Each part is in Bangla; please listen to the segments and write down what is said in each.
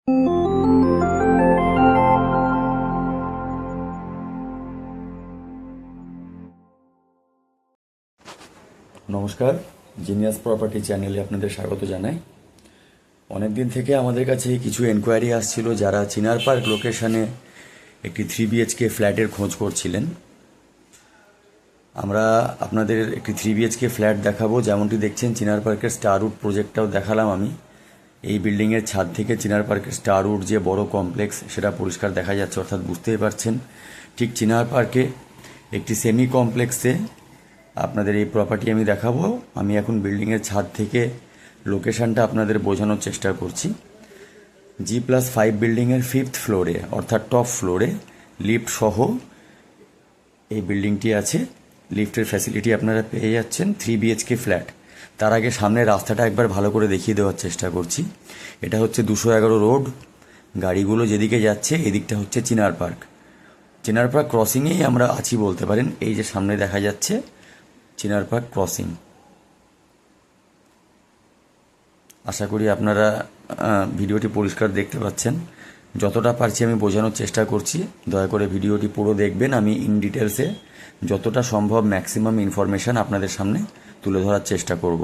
নমস্কার, জিনিয়াস প্রপার্টি চ্যানেলে আপনাদের স্বাগত জানাই। অনেক দিন থেকে আমাদের কাছে কিছু এনকোয়ারি আসছিল যারা চিনার পার্ক লোকেশনে একটি 3 বিএইচকে ফ্ল্যাটের খোঁজ করছিলেন। আমরা আপনাদের একটি 3 বিএইচকে ফ্ল্যাট দেখাবো। যেমনটি দেখছেন চিনার পার্কের স্টারউড প্রজেক্টটাও দেখালাম আমি। এই বিল্ডিংয়ের ছাদ থেকে চিনার পার্কের স্টারউড যে বড় কমপ্লেক্স সেটা পরিষ্কার দেখা যাচ্ছে, অর্থাৎ বুঝতেই পারছেন ঠিক চিনার পার্কে একটি সেমি কমপ্লেক্সে আপনাদের এই প্রপার্টি আমি দেখাবো। আমি এখন বিল্ডিংয়ের ছাদ থেকে লোকেশনটা আপনাদের বোঝানোর চেষ্টা করছি। G+5 বিল্ডিংয়ের 5th ফ্লোরে অর্থাৎ টপ ফ্লোরে লিফট সহ এই বিল্ডিংটি আছে। লিফটের ফ্যাসিলিটি আপনারা পেয়ে যাচ্ছেন। 3 বিএইচকে ফ্ল্যাট। তার আগে সামনের রাস্তাটা একবার ভালো করে দেখিয়ে দেওয়ার চেষ্টা করছি। এটা হচ্ছে 211 রোড। গাড়িগুলো যেদিকে যাচ্ছে এদিকটা হচ্ছে চিনার পার্ক। চিনার পার্ক ক্রসিংয়েই আমরা আছি বলতে পারেন। এই যে সামনে দেখা যাচ্ছে চিনার পার্ক ক্রসিং। আশা করি আপনারা ভিডিওটি পরিষ্কার দেখতে পাচ্ছেন। যতটা পারছি আমি বোঝানোর চেষ্টা করছি। দয়া করে ভিডিওটি পুরো দেখবেন। আমি ইন ডিটেলসে যতটা সম্ভব ম্যাক্সিমাম ইনফরমেশান আপনাদের সামনে তুলে ধরার চেষ্টা করব।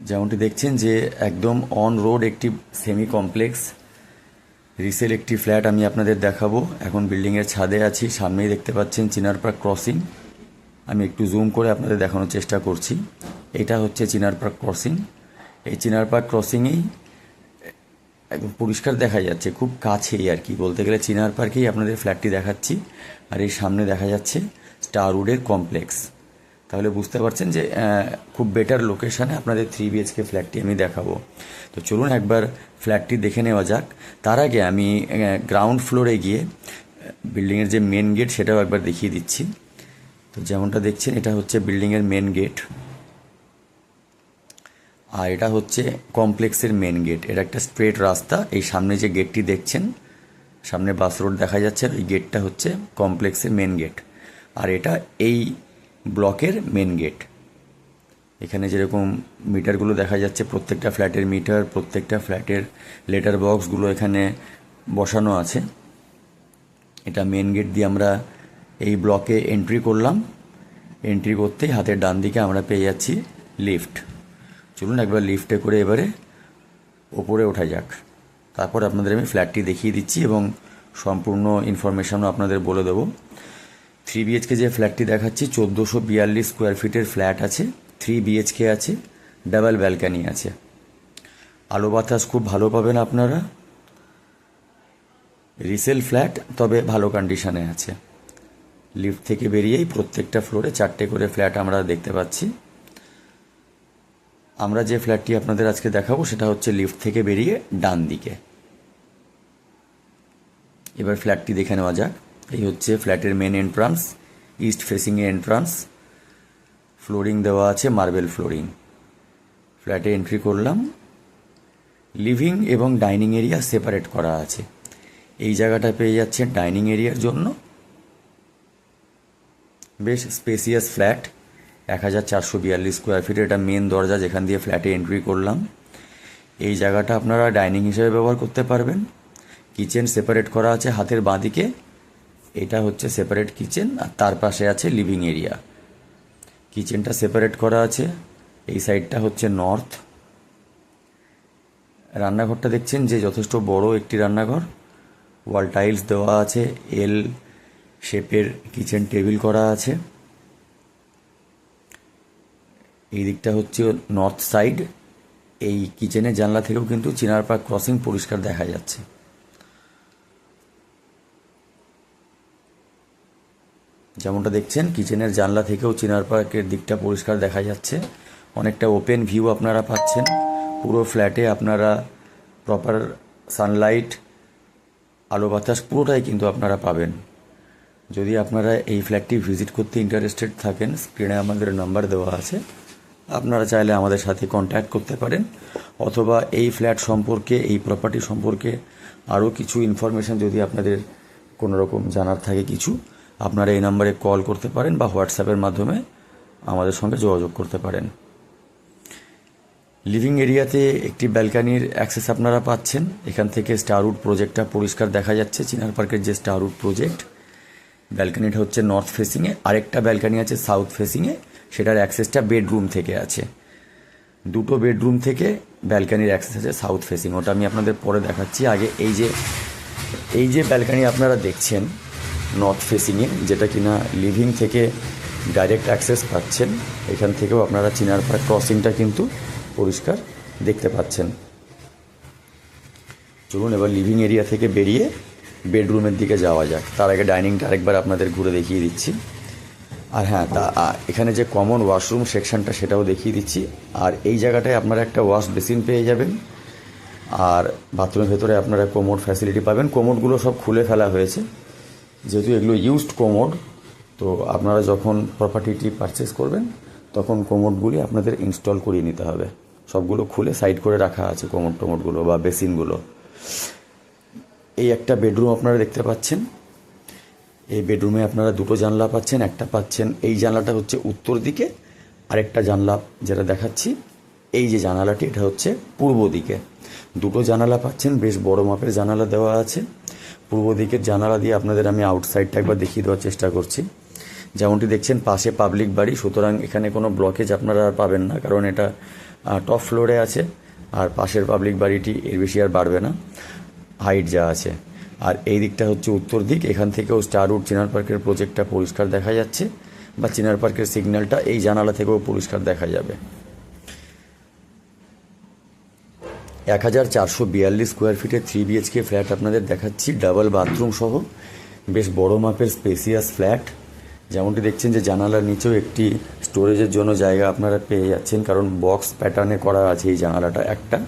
যেমনটি দেখছেন যে একদম অন রোড একটি সেমি কমপ্লেক্স রিসেল একটি ফ্ল্যাট আমি আপনাদের দেখাবো। এখন বিল্ডিংয়ের ছাদে আছি। সামনেই দেখতে পাচ্ছেন চিনার পার্ক ক্রসিং। আমি একটু জুম করে আপনাদের দেখানোর চেষ্টা করছি। এটা হচ্ছে চিনার পার্ক ক্রসিং। এই চিনার পার্ক ক্রসিংয়েই একদম পরিষ্কার দেখা যাচ্ছে, খুব কাছেই আর কি বলতে গেলে চিনার পার্কেই আপনাদের ফ্ল্যাটটি দেখাচ্ছি। আর এই সামনে দেখা যাচ্ছে স্টারউডের কমপ্লেক্স। তাহলে বুঝতে পারছেন যে খুব বেটার লোকেশানে আপনাদের 3 বিএইচকে ফ্ল্যাটটি আমি দেখাবো। তো চলুন একবার ফ্ল্যাটটি দেখে নেওয়া যাক। তার আগে আমি গ্রাউন্ড ফ্লোরে গিয়ে বিল্ডিংয়ের যে মেন গেট সেটাও একবার দেখিয়ে দিচ্ছি। তো যেমনটা দেখছেন এটা হচ্ছে বিল্ডিংয়ের মেন গেট, আর এটা হচ্ছে কমপ্লেক্সের মেন গেট। এটা একটা স্ট্রেট রাস্তা। এই সামনে যে গেটটি দেখছেন, সামনে বাস রোড দেখা যাচ্ছে, ওই গেটটা হচ্ছে কমপ্লেক্সের মেন গেট। আর এটা এই ব্লকের মেন গেট। এখানে যেরকম মিটারগুলো দেখা যাচ্ছে, প্রত্যেকটা ফ্ল্যাটের মিটার, প্রত্যেকটা ফ্ল্যাটের লেটার বক্সগুলো এখানে বসানো আছে। এটা মেন গেট দিয়ে আমরা এই ব্লকে এন্ট্রি করলাম। এন্ট্রি করতেই হাতের ডান দিকে আমরা পেয়ে যাচ্ছি লিফট। চলুন একবার লিফটে করে এবারে ওপরে ওঠা যাক। তারপর আপনাদের আমি ফ্ল্যাটটি দেখিয়ে দিচ্ছি এবং সম্পূর্ণ ইনফরমেশানও আপনাদের বলে দেবো। 3 বিএইচকে যে ফ্ল্যাটটি দেখাচ্ছি 1442 স্কোয়ার ফিটের ফ্ল্যাট আছে। 3 বিএইচকে আছে, ডাবল ব্যালকানি আছে। আলো বাতাস খুব ভালো পাবেন আপনারা। রিসেল ফ্ল্যাট, তবে ভালো কন্ডিশনে আছে। লিফট থেকে বেরিয়েই প্রত্যেকটা ফ্লোরে 4টে করে ফ্ল্যাট আমরা দেখতে পাচ্ছি। আমরা যে ফ্ল্যাটটি আপনাদের আজকে দেখাবো সেটা হচ্ছে লিফট থেকে বেরিয়ে ডান দিকে। এবার ফ্ল্যাটটি দেখে নেওয়া যাক। এই হচ্ছে ফ্ল্যাটের মেন এন্ট্রান্স, ইস্ট ফেসিংয়ে এন্ট্রান্স। ফ্লোরিং দেওয়া আছে, মার্বেল ফ্লোরিং। ফ্ল্যাটে এন্ট্রি করলাম। লিভিং এবং ডাইনিং এরিয়া সেপারেট করা আছে। এই জায়গাটা পেয়ে যাচ্ছে ডাইনিং এরিয়ার জন্য। বেশ স্পেসিয়াস ফ্ল্যাট, 1442 স্কোয়ার ফিট। এটা মেন দরজা যেখান দিয়ে ফ্ল্যাটে এন্ট্রি করলাম। এই জায়গাটা আপনারা ডাইনিং হিসেবে ব্যবহার করতে পারবেন। কিচেন সেপারেট করা আছে হাতের বাঁদিকে। এটা হচ্ছে সেপারেট কিচেন, আর তার পাশে আছে লিভিং এরিয়া। কিচেনটা সেপারেট করা আছে। এই সাইডটা হচ্ছে নর্থ। রান্নাঘরটা দেখছেন যে যথেষ্ট বড় একটি রান্নাঘর। ওয়াল টাইলস দেওয়া আছে, এল শেপের কিচেন টেবিল করা আছে। এই দিকটা হচ্ছে নর্থ সাইড। এই কিচেনের জানলা থেকেও কিন্তু চিনার পার্ক ক্রসিং পরিষ্কার দেখা যাচ্ছে। যেমনটা দেখছেন কিচেনের জানলা থেকেও চিনার পার্কের দিকটা পরিষ্কার দেখা যাচ্ছে। অনেকটা ওপেন ভিউ আপনারা পাচ্ছেন। পুরো ফ্ল্যাটে আপনারা প্রপার সানলাইট, আলো বাতাস পুরোটাই কিন্তু আপনারা পাবেন। যদি আপনারা এই ফ্ল্যাটটি ভিজিট করতে ইন্টারেস্টেড থাকেন, স্ক্রিনে আমাদের নাম্বার দেওয়া আছে। আপনারা চাইলে আমাদের সাথে কন্ট্যাক্ট করতে পারেন, অথবা এই ফ্ল্যাট সম্পর্কে, এই প্রপার্টি সম্পর্কে আরও কিছু ইনফরমেশান যদি আপনাদের কোনো রকম জানার থাকে কিছু, আপনারা এই নাম্বারে কল করতে পারেন বা হোয়াটসঅ্যাপের মাধ্যমে আমাদের সঙ্গে যোগাযোগ করতে পারেন। লিভিং এরিয়াতে একটি ব্যালকানির অ্যাক্সেস আপনারা পাচ্ছেন। এখান থেকে স্টারউড প্রজেক্টটা পরিষ্কার দেখা যাচ্ছে, চিনার পার্কের যে স্টারউড প্রজেক্ট। ব্যালকানিটা হচ্ছে নর্থ ফেসিংয়ে, আরেকটা ব্যালকানি আছে সাউথ ফেসিংয়ে, সেটার অ্যাক্সেসটা বেডরুম থেকে আছে। দুটো বেডরুম থেকে ব্যালকানির অ্যাক্সেস আছে সাউথ ফেসিং, ওটা আমি আপনাদের পরে দেখাচ্ছি। আগে এই যে ব্যালকানি আপনারা দেখছেন নর্থ ফেসিংয়ে, যেটা কিনা লিভিং থেকে ডাইরেক্ট অ্যাক্সেস পাচ্ছেন, এখান থেকেও আপনারা চিনার পার্ক ক্রসিংটা কিন্তু পরিষ্কার দেখতে পাচ্ছেন। চলুন এবার লিভিং এরিয়া থেকে বেরিয়ে বেডরুমের দিকে যাওয়া যাক। তার আগে ডাইনিংটা আরেকবার আপনাদের ঘুরে দেখিয়ে দিচ্ছি। আর হ্যাঁ, এখানে যে কমন ওয়াশরুম সেকশনটা সেটাও দেখিয়ে দিচ্ছি। আর এই জায়গাটায় আপনারা একটা ওয়াশ বেসিন পেয়ে যাবেন, আর বাথরুমের ভেতরে আপনারা কোমোড ফ্যাসিলিটি পাবেন। কোমোডগুলো সব খুলে ফেলা হয়েছে, যেহেতু এগুলো ইউজড কোমোড, তো আপনারা যখন প্রপার্টিটি পারচেস করবেন তখন কোমোডগুলি আপনাদের ইনস্টল করিয়ে নিতে হবে। সবগুলো খুলে সাইড করে রাখা আছে কোমোডগুলো বা বেসিনগুলো। এই একটা বেডরুম আপনারা দেখতে পাচ্ছেন। এই বেডরুমে আপনারা দুটো জানলা পাচ্ছেন। একটা পাচ্ছেন, এই জানলাটা হচ্ছে উত্তর দিকে, আরেকটা জানলা যেটা দেখাচ্ছি এই যে জানালাটি, এটা হচ্ছে পূর্ব দিকে। দুটো জানালা পাচ্ছেন, বেশ বড় মাপের জানালা দেওয়া আছে। পূর্ব দিকের জানালা দিয়ে আপনাদের আমি আউটসাইডটা একবার দেখিয়ে দেওয়ার চেষ্টা করছি। যেমনটি দেখছেন পাশে পাবলিক বাড়ি, সুতরাং এখানে কোনো ব্লকেজ আপনারা আর পাবেন না, কারণ এটা টপ ফ্লোরে আছে। আর পাশের পাবলিক বাড়িটি এর বেশি আর বাড়বে না, হাইট যা আছে। আর এই দিকটা হচ্ছে উত্তর দিক, এখান থেকেও স্টারউড চিনার পার্কের প্রজেক্টটা পরিষ্কার দেখা যাচ্ছে, বা চিনার পার্কের সিগন্যালটা এই জানালা থেকেও পরিষ্কার দেখা যাবে। 1442 স্কোয়ার ফিটের 3 BHK ফ্ল্যাট আপনাদের দেখাচ্ছি, ডাবল বাথরুম সহ। বেশ বড় মাপের স্পেসিয়াস ফ্ল্যাট। যেমনটি দেখছেন যে জানালার নিচেও একটি স্টোরেজের জন্য জায়গা আপনারা পেয়ে যাচ্ছেন, কারণ বক্স প্যাটার্নে করা আছে এই জানালাটা একটা।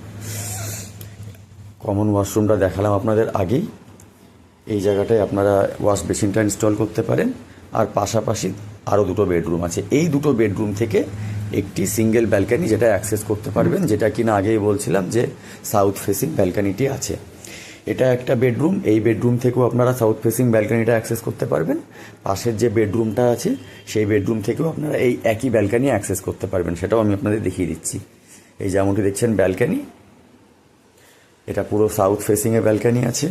কমন ওয়াশরুমটা দেখালাম আপনাদের আগেই। এই জায়গাটায় আপনারা ওয়াশ বেসিনটা ইনস্টল করতে পারেন। আর পাশাপাশি আরও দুটো বেডরুম আছে। এই দুটো বেডরুম থেকে একটি সিঙ্গেল ব্যালকানি যেটা অ্যাক্সেস করতে পারবেন, যেটা কিনা আগেই বলছিলাম যে সাউথ ফেসিং ব্যালকানিটি আছে। এটা একটা বেডরুম, এই বেডরুম থেকেও আপনারা সাউথ ফেসিং ব্যালকানিটা অ্যাক্সেস করতে পারবেন। পাশের যে বেডরুমটা আছে সেই বেডরুম থেকেও আপনারা এই একই ব্যালকানি অ্যাক্সেস করতে পারবেন, সেটাও আমি আপনাদের দেখিয়ে দিচ্ছি। এই যেমনটি দেখছেন ব্যালকানি, এটা পুরো সাউথ ফেসিংয়ে ব্যালকানি আছে।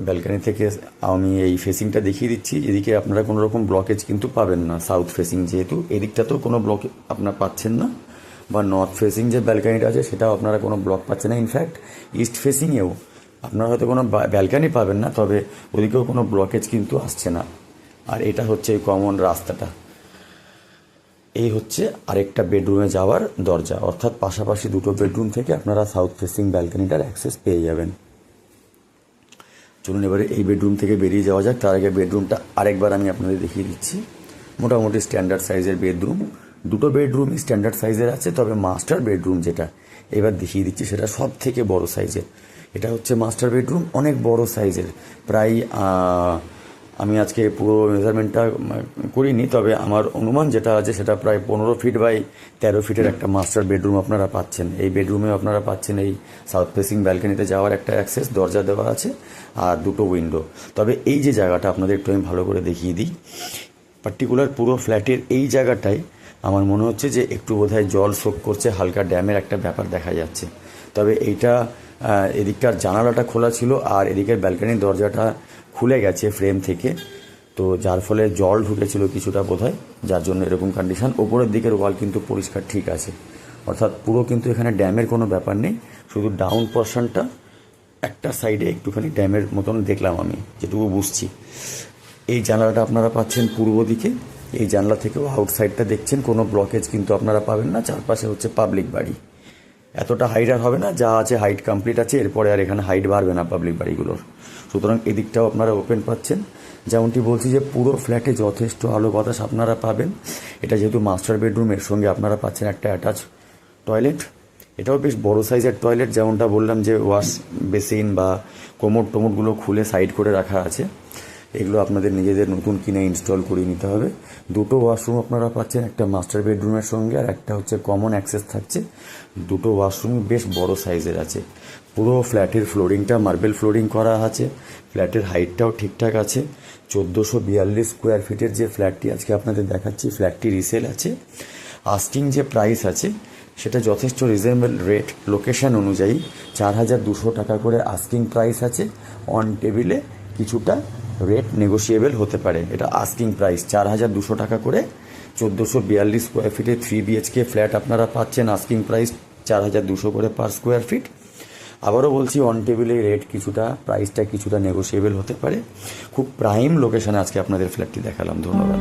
ব্যালকানি থেকে আমি এই ফেসিংটা দেখিয়ে দিচ্ছি। এদিকে আপনারা কোনো রকম ব্লকেজ কিন্তু পাবেন না, সাউথ ফেসিং যেহেতু। এদিকটাতেও কোনো ব্লক আপনারা পাচ্ছেন না, বা নর্থ ফেসিং যে ব্যালকানিটা আছে সেটাও আপনারা কোনো ব্লক পাচ্ছেন না। ইনফ্যাক্ট ইস্ট ফেসিংয়েও আপনারা হয়তো কোনো ব্যালকানি পাবেন না, তবে ওদিকেও কোনো ব্লকেজ কিন্তু আসছে না। আর এটা হচ্ছে কমন রাস্তাটা। এই হচ্ছে আরেকটা বেডরুমে যাওয়ার দরজা, অর্থাৎ পাশাপাশি দুটো বেডরুম থেকে আপনারা সাউথ ফেসিং ব্যালকানিটার অ্যাক্সেস পেয়ে যাবেন। চলুন এবারে এই বেডরুম থেকে বেরিয়ে যাওয়া যাক। তার আগে বেডরুমটা আরেকবার আমি আপনাদের দেখিয়ে দিচ্ছি। মোটামুটি স্ট্যান্ডার্ড সাইজের বেডরুম, দুটো বেডরুমই স্ট্যান্ডার্ড সাইজের আছে, তবে মাস্টার বেডরুম যেটা এবার দেখিয়ে দিচ্ছি সেটা সব থেকে বড় সাইজের। এটা হচ্ছে মাস্টার বেডরুম, অনেক বড় সাইজের। প্রায় আমি আজকে পুরো মেজারমেন্টটা করিনি, তবে আমার অনুমান যেটা আছে সেটা প্রায় 15 ফিট বাই 13 ফিটের একটা মাস্টার বেডরুম আপনারা পাচ্ছেন। এই বেডরুমে আপনারা পাচ্ছেন এই সাউথ ফেসিং ব্যালকানিতে যাওয়ার একটা অ্যাক্সেস, দরজা দেওয়া আছে আর দুটো উইন্ডো। তবে এই যে জায়গাটা আপনাদের একটু আমি ভালো করে দেখিয়ে দিই। পার্টিকুলার পুরো ফ্ল্যাটের এই জায়গাটায় আমার মনে হচ্ছে যে একটু বোধহয় জল শোক করছে, হালকা ড্যামের একটা ব্যাপার দেখা যাচ্ছে। তবে এইটা এদিকটার জানালাটা খোলা ছিল, আর এদিকের ব্যালকানির দরজাটা খুলে গেছে ফ্রেম থেকে, তো যার ফলে জল ঢুকেছিল কিছুটা বোধহয়, যার জন্য এরকম কন্ডিশন। ওপরের দিকের ওয়াল কিন্তু পরিষ্কার ঠিক আছে, অর্থাৎ পুরো কিন্তু এখানে ড্যামের কোনো ব্যাপার নেই। শুধু ডাউন পোর্শনটা একটা সাইডে একটুখানি ড্যামের মতন দেখলাম আমি, যেটুকু বুঝছি। এই জানলাটা আপনারা পাচ্ছেন পূর্ব দিকে। এই জানলা থেকেও আউটসাইডটা দেখছেন, কোনো ব্লকেজ কিন্তু আপনারা পাবেন না। চারপাশে হচ্ছে পাবলিক বাড়ি, এতটা হাইট আর হবে না, যা আছে হাইট কমপ্লিট আছে, এরপরে আর এখানে হাইট বাড়বে না পাবলিক বাড়িগুলোর। সুতরাং এদিকটাও আপনারা ওপেন পাচ্ছেন। যেমনটি বলছি যে পুরো ফ্ল্যাটে যথেষ্ট আলো বাতাস আপনারা পাবেন। এটা যেহেতু মাস্টার বেডরুম, এর সঙ্গে আপনারা পাচ্ছেন একটা অ্যাটাচ টয়লেট। এটাও বেশ বড় সাইজের টয়লেট, যেমনটা বললাম যে ওয়াশ বেসিন বা কোমোডগুলো খুলে সাইড করে রাখা আছে। এগুলো আপনাদের নিজেদের নতুন কিনে ইনস্টল করিয়ে নিতে হবে। দুটো ওয়াশরুম আপনারা পাচ্ছেন, একটা মাস্টার বেডরুমের সঙ্গে আর একটা হচ্ছে কমন অ্যাক্সেস থাকছে। দুটো ওয়াশরুম বেশ বড় সাইজের আছে। পুরো ফ্ল্যাটের ফ্লোরিংটা মার্বেল ফ্লোরিং করা আছে। ফ্ল্যাটের হাইটটাও ঠিকঠাক আছে। 1442 স্কোয়ার ফিটের যে ফ্ল্যাটটি আজকে আপনাদের দেখাচ্ছি, ফ্ল্যাটটি রিসেল আছে। আস্কিং যে প্রাইস আছে সেটা যথেষ্ট রিজনেবল রেট, লোকেশন অনুযায়ী 4,200 টাকা করে আস্কিং প্রাইস আছে। অন টেবিলে কিছুটা রেট নেগোশিয়েবল হতে পারে। এটা আস্কিং প্রাইস 4,200 টাকা করে। 1442 স্কোয়ার ফিটে 3 BHK ফ্ল্যাট আপনারা পাচ্ছেন, আস্কিং প্রাইস 4,200 করে পার স্কোয়ার ফিট। আবারও বলছি, অন টেবিলে রেট কিছুটা, প্রাইসটা কিছুটা নেগোশিয়েবল হতে পারে। খুব প্রাইম লোকেশনে আজকে আপনাদের ফ্ল্যাটটি দেখালাম। ধন্যবাদ।